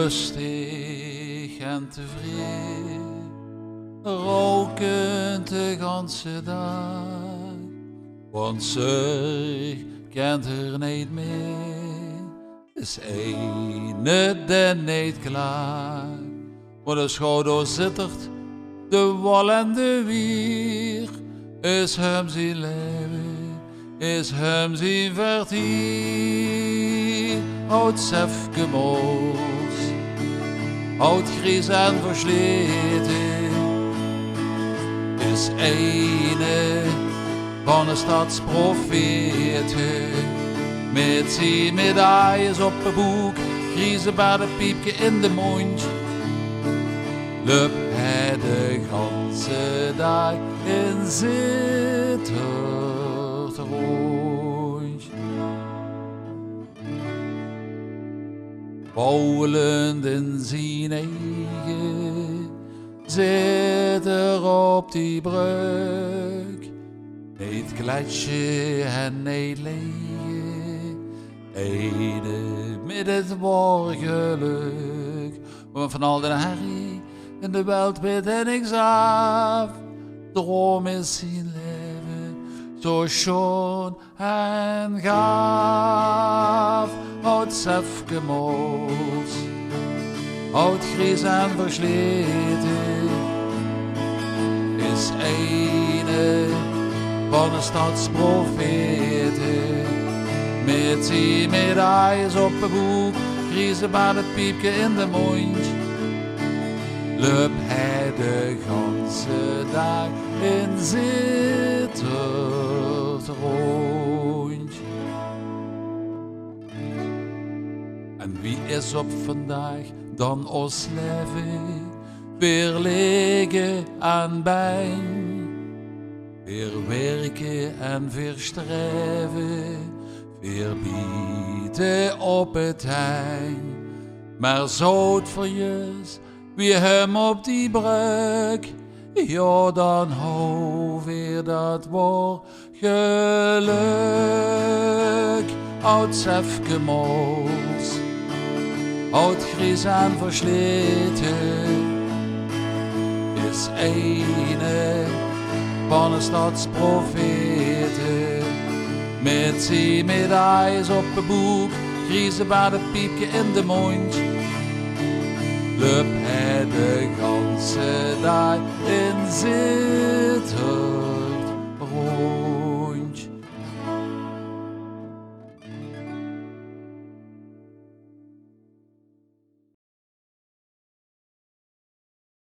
rustig en tevreden, rokend de ganse dag. Want zorg kent er niet meer, is ene den niet klaar. Maar de schouder zittert, de wal en de wier, is hem zijn leven, is hem zijn vertier. Oud Sefke Moos, oud gries en versleten, is ene van de stadsprofeten. Met zijn medailles op het boek, griezen bij de piepje in de mond. Lup hij de ganse dag in zittert rond. Bouwelend in zijn eigen zit er op die brug. Niet gletsje en niet leeg, ene met het morgengeluk. Maar van al de herrie in de wereld weet hij niks af. Droom is zijn leven zo schoon en gaaf. Oud Sefke Moos, oud gries en versleten, is ene van de stadsprofeten. Met zijn medailles op het boek, griezen bij het piepje in de mond. Lup hij de ganse dag in zittert rond. En wie is op vandaag dan ons leven weer liggen aan bijn? Weer werken en weer streven, weer bieden op het hein. Maar zout voor jeus, wie hem op die brug, ja dan hou weer dat woord geluk. Oud Sefke Moos, oud gries en versleten, is ene van de stadsprofeten. Met zijn medailles op het boek, griezen bij de piepje in de mond. Lup hij de ganse dag in zittert